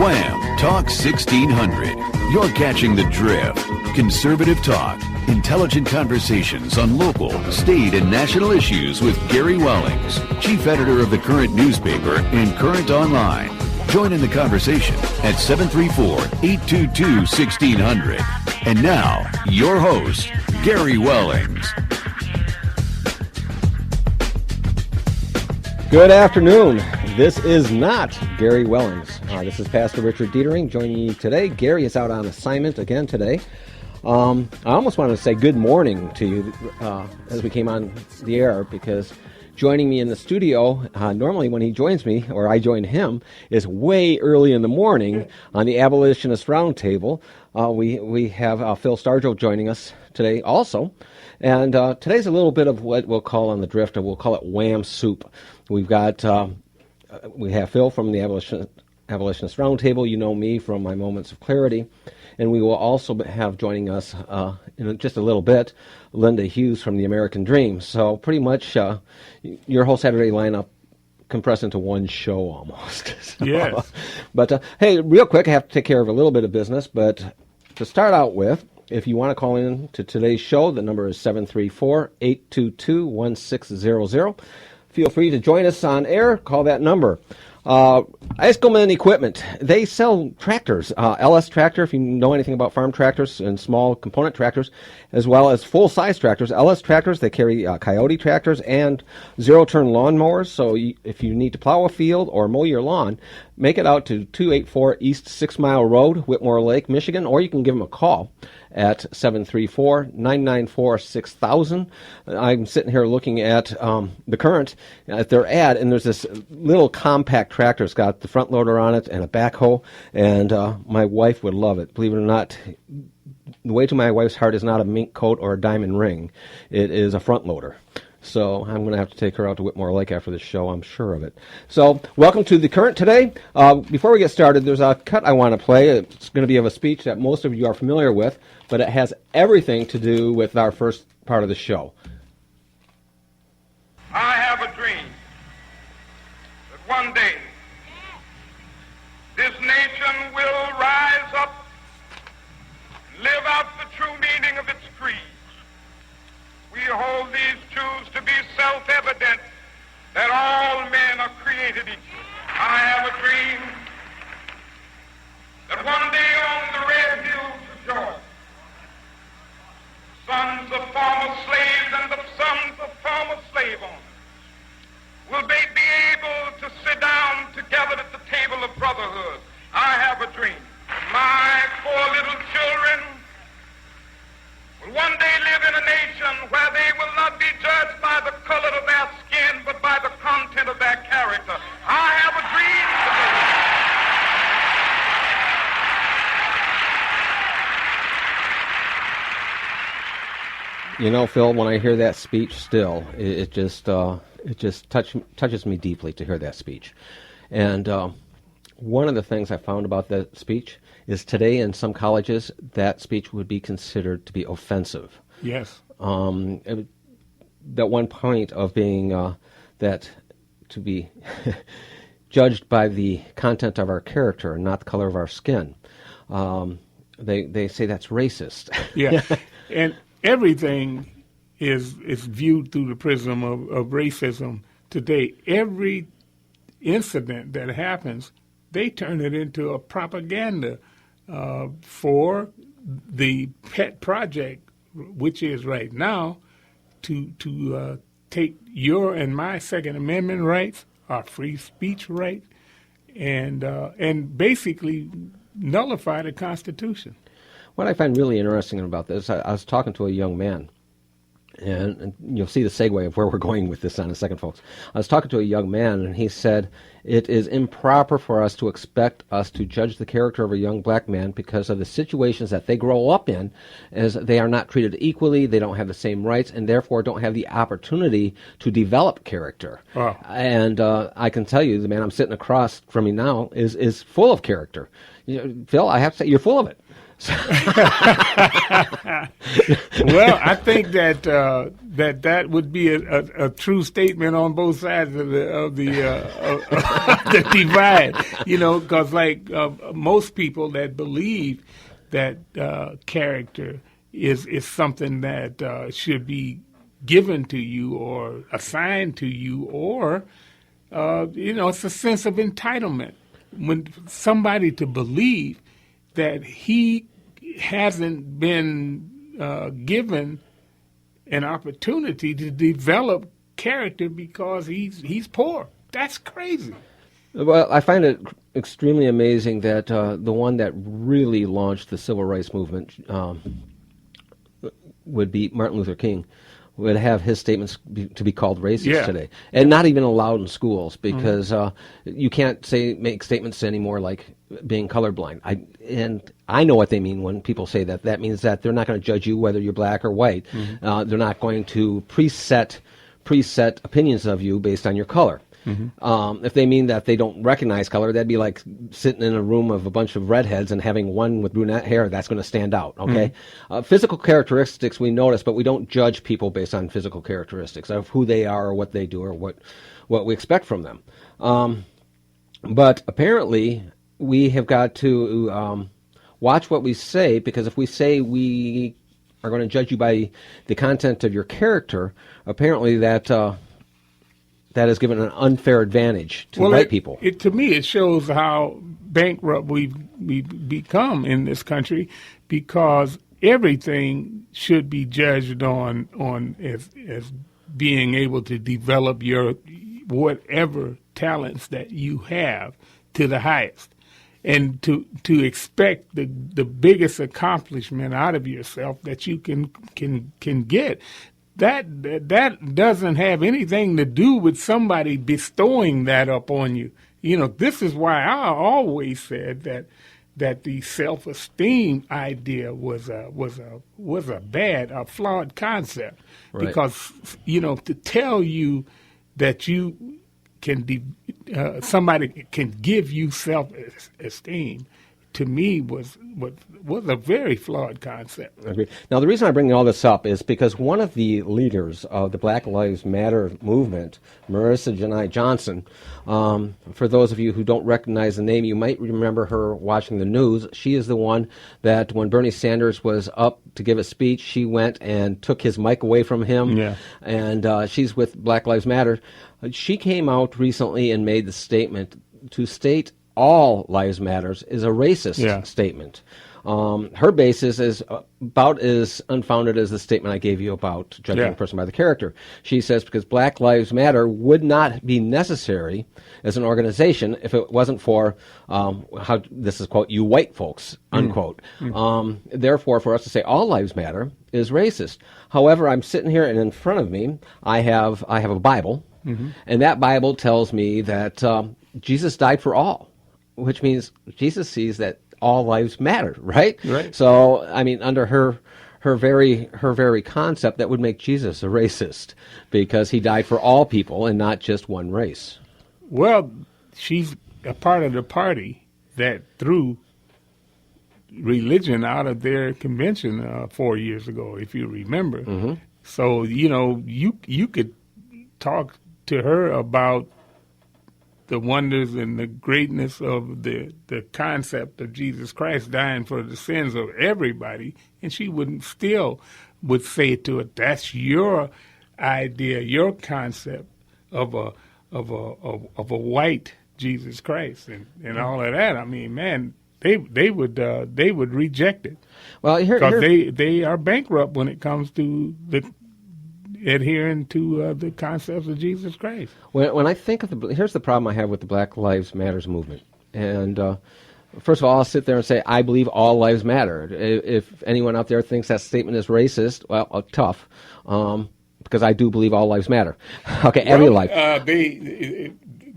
Wham! Talk 1600. You're catching the drift. Conservative talk. Intelligent conversations on local, state, and national issues with Gary Wellings, chief editor of the Current newspaper and Current Online. Join in the conversation at 734-822-1600. And now, your host, Gary Wellings. Good afternoon. This is not Gary Wellings. This is Pastor Richard Dietering joining you today. Gary is out on assignment again today. I almost wanted to say good morning to you as we came on the air, because joining me in the studio, normally when he joins me, or I join him, is way early in the morning on the Abolitionist Roundtable. We have Phil Stargell joining us today also. And today's a little bit of what we'll call on the drift, and we'll call it wham soup. We've got, we have Phil from the Abolitionist Roundtable. You know me from my Moments of Clarity. And we will also have joining us in just a little bit, Linda Hughes from the American Dream. So pretty much your whole Saturday lineup compressed into one show almost. So, yes. But hey, real quick, I have to take care of a little bit of business. But to start out with, if you want to call in to today's show, the number is 734-822-1600. Feel free to join us on air. Call that number. Eskelman Equipment, they sell tractors, LS Tractor, if you know anything about farm tractors and small component tractors, as well as full-size tractors. LS Tractors, they carry Coyote tractors and zero-turn lawnmowers, so if you need to plow a field or mow your lawn, make it out to 284 East 6 Mile Road, Whitmore Lake, Michigan, or you can give them a call at 734-994-6000. I'm sitting here looking at the Current, at their ad, and there's this little compact tractor. It's got the front loader on it and a backhoe, and my wife would love it. Believe it or not, the way to my wife's heart is not a mink coat or a diamond ring. It is a front loader. So I'm going to have to take her out to Whitmore Lake after this show, I'm sure of it. So welcome to the Current today. Before we get started, there's a cut I want to play. It's going to be of a speech that most of you are familiar with, but it has everything to do with our first part of the show. I have a dream that one day this nation will rise up and live out the true meaning of its creed. We hold these truths to be self-evident, that all men are created equal. I have a dream that one day on the red hills of Georgia, sons of former slaves and the sons of former slave owners will be able to sit down together at the table of brotherhood. I have a dream. My 4 little children will one day live in a nation where they will not be judged by the color of their skin, but by the content of their character. I have a dream today. You know, Phil, when I hear that speech still, it just touches me deeply to hear that speech. And one of the things I found about that speech is today in some colleges, that speech would be considered to be offensive. Yes. That one point of being that to be judged by the content of our character and not the color of our skin. They say that's racist. Yeah. And everything is viewed through the prism of racism today. Every incident that happens, they turn it into a propaganda for the pet project, which is right now to take your and my Second Amendment rights, our free speech right, and basically nullify the Constitution. What I find really interesting about this, I was talking to a young man, and you'll see the segue of where we're going with this in a second, folks. I was talking to a young man, and he said, it is improper for us to expect us to judge the character of a young black man because of the situations that they grow up in, as they are not treated equally, they don't have the same rights, and therefore don't have the opportunity to develop character. Wow. And I can tell you, the man I'm sitting across from me now is full of character. You know, Phil, I have to say, you're full of it. Well, I think that that would be a true statement on both sides of the divide. Because like most people that believe that character is something that should be given to you or assigned to you, or it's a sense of entitlement. When somebody to believe that he hasn't been given an opportunity to develop character because he's poor. That's crazy. Well, I find it extremely amazing that the one that really launched the civil rights movement would be Martin Luther King, would have his statements to be called racist today, and not even allowed in schools because you can't make statements anymore like being colorblind. I know what they mean when people say that. That means that they're not going to judge you whether you're black or white. They're not going to preset opinions of you based on your color. If they mean that they don't recognize color, that'd be like sitting in a room of a bunch of redheads and having one with brunette hair. That's going to stand out, okay? Physical characteristics we notice, but we don't judge people based on physical characteristics of who they are or what they do or what we expect from them. But apparently we have got to watch what we say, because if we say we are going to judge you by the content of your character, apparently that has given an unfair advantage to white people. To me, it shows how bankrupt we've become in this country, because everything should be judged on as being able to develop your whatever talents that you have to the highest, and to expect the biggest accomplishment out of yourself that you can get. That doesn't have anything to do with somebody bestowing that upon you. This is why I always said that the self-esteem idea was a flawed concept, right? Because to tell you that you can somebody can give you self-esteem, to me was a very flawed concept. Agreed. Now, the reason I bring all this up is because one of the leaders of the Black Lives Matter movement, Marissa Janai Johnson, for those of you who don't recognize the name, you might remember her watching the news. She is the one that when Bernie Sanders was up to give a speech, she went and took his mic away from him. Yeah. And she's with Black Lives Matter. She came out recently and made the statement to state all lives matters is a racist statement. Her basis is about as unfounded as the statement I gave you about judging a person by the character. She says because Black Lives Matter would not be necessary as an organization if it wasn't for, how this is, quote, you white folks, unquote. Therefore, for us to say all lives matter is racist. However, I'm sitting here and in front of me, I have a Bible, and that Bible tells me that Jesus died for all, which means Jesus sees that all lives matter, right? Right. So, I mean, under her very concept, that would make Jesus a racist because he died for all people and not just one race. Well, she's a part of the party that threw religion out of their convention 4 years ago, if you remember. So, you could talk to her about the wonders and the greatness of the concept of Jesus Christ dying for the sins of everybody, and she would say to it, "That's your idea, your concept of a white Jesus Christ," and all of that. I mean, man, they would reject it. Well, because they are bankrupt when it comes to adhering to the concepts of Jesus Christ. When I think of here's the problem I have with the Black Lives Matters movement. And first of all, I'll sit there and say, I believe all lives matter. If anyone out there thinks that statement is racist, well, tough, because I do believe all lives matter. Okay, every life.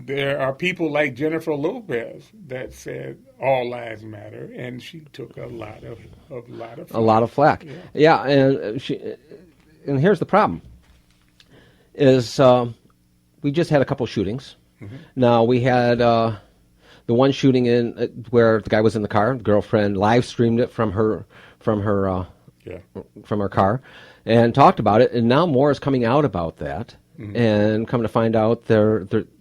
There are people like Jennifer Lopez that said all lives matter, and she took a lot of flack. A lot of flack. Yeah, and here's the problem. Is we just had a couple shootings. Now we had the one shooting in where the guy was in the car. The girlfriend live streamed it from her car, and talked about it. And now more is coming out about that. And come to find out,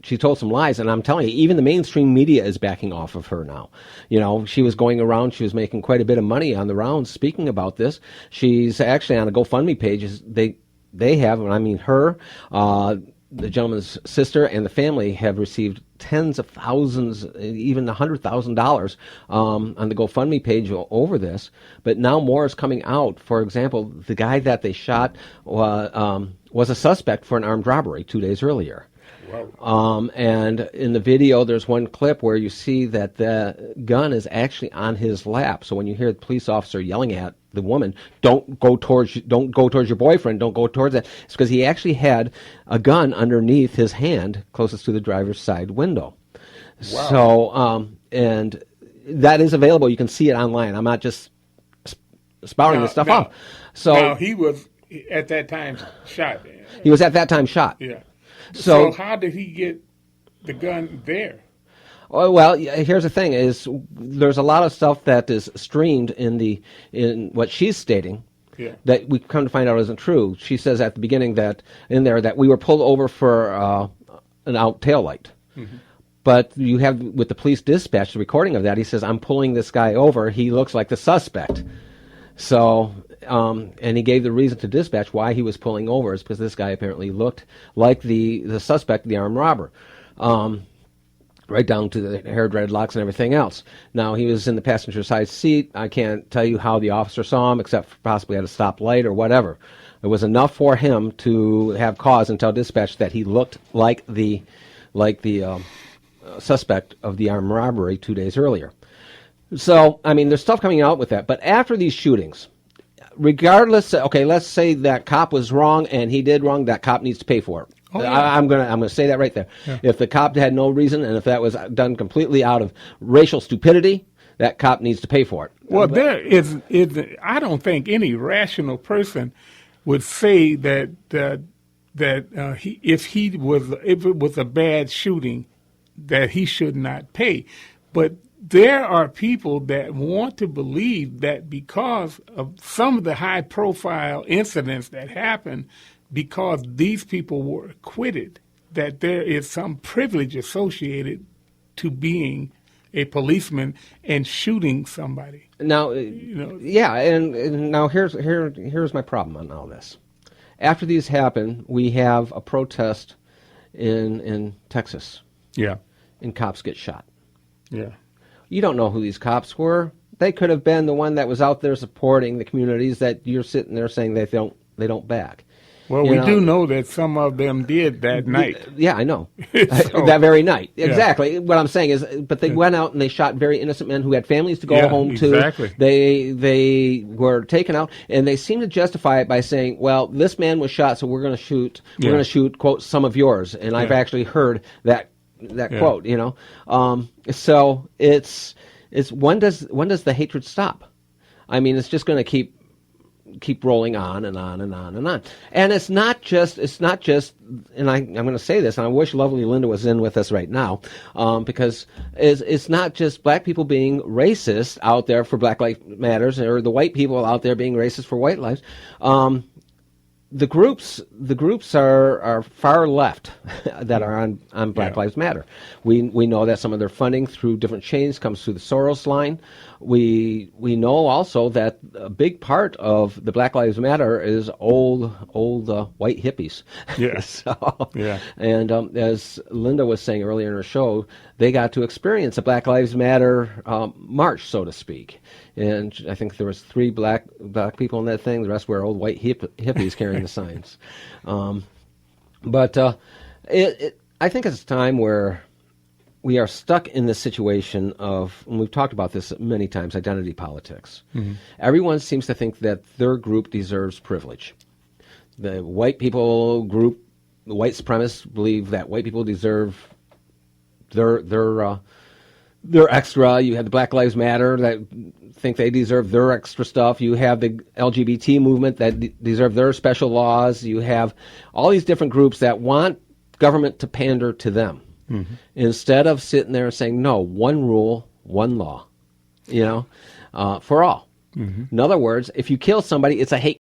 she told some lies. And I'm telling you, even the mainstream media is backing off of her now. You know, she was going around, she was making quite a bit of money on the rounds speaking about this. She's actually on a GoFundMe page. They have, and I mean her, the gentleman's sister, and the family have received tens of thousands, even $100,000 on the GoFundMe page over this. But now more is coming out. For example, the guy that they shot was a suspect for an armed robbery 2 days earlier. Wow. And in the video, there's one clip where you see that the gun is actually on his lap. So when you hear the police officer yelling at the woman, don't go towards your boyfriend, don't go towards that, it's because he actually had a gun underneath his hand closest to the driver's side window. Wow. So, and that is available. You can see it online. I'm not just spouting this stuff off. So he was at that time shot. He was at that time shot. Yeah. So how did he get the gun there? Oh, well, here's the thing: is there's a lot of stuff that is streamed in what she's stating that we come to find out isn't true. She says at the beginning that we were pulled over for an out taillight. Mm-hmm. But you have with the police dispatch the recording of that. He says, "I'm pulling this guy over. He looks like the suspect." So. And he gave the reason to dispatch why he was pulling over is because this guy apparently looked like the suspect, the armed robber, right down to the hair dreadlocks and everything else. Now, he was in the passenger side seat. I can't tell you how the officer saw him, except for possibly at a stoplight or whatever. It was enough for him to have cause and tell dispatch that he looked like the suspect of the armed robbery 2 days earlier. So, I mean, there's stuff coming out with that. But after these shootings, regardless, okay, let's say that cop was wrong and he did wrong. That cop needs to pay for it. Oh, yeah. I'm gonna say that right there. Yeah. If the cop had no reason, and if that was done completely out of racial stupidity, that cop needs to pay for it. Well, there is. I don't think any rational person would say that if it was a bad shooting, that he should not pay. But there are people that want to believe that because of some of the high-profile incidents that happened, because these people were acquitted, that there is some privilege associated to being a policeman and shooting somebody. Now, yeah, and now here's my problem on all this. After these happen, we have a protest in Texas. Yeah. And cops get shot. Yeah. You don't know who these cops were. They could have been the one that was out there supporting the communities that you're sitting there saying they don't back. Well, we do know that some of them did that night. Yeah, I know. That very night. Yeah. Exactly. What I'm saying is, but they went out and they shot very innocent men who had families to go home to. Exactly. They were taken out, and they seem to justify it by saying, well, this man was shot, so we're going to shoot, quote, some of yours. And I've actually heard that quote, so it's when does the hatred stop? I mean, it's just going to keep rolling on and on and on and on. And it's not just, and I'm going to say this, and I wish lovely Linda was in with us right now, because it's not just black people being racist out there for Black Lives Matters, or the white people out there being racist for white lives. The groups are far left that are on Black Lives Matter. We know that some of their funding through different chains comes through the Soros line. We know also that a big part of the Black Lives Matter is old white hippies. Yes. And as Linda was saying earlier in her show, they got to experience a Black Lives Matter march, so to speak. And I think there was 3 black people in that thing. The rest were old white hippies carrying the signs. But I think it's a time where we are stuck in this situation of, and we've talked about this many times, identity politics. Mm-hmm. Everyone seems to think that their group deserves privilege. The white people group, the white supremacists, believe that white people deserve their extra. You have the Black Lives Matter that think they deserve their extra stuff. You have the LGBT movement that deserve their special laws. You have all these different groups that want government to pander to them. instead of sitting there and saying, no, one rule, one law, for all. In other words, if you kill somebody, it's a hate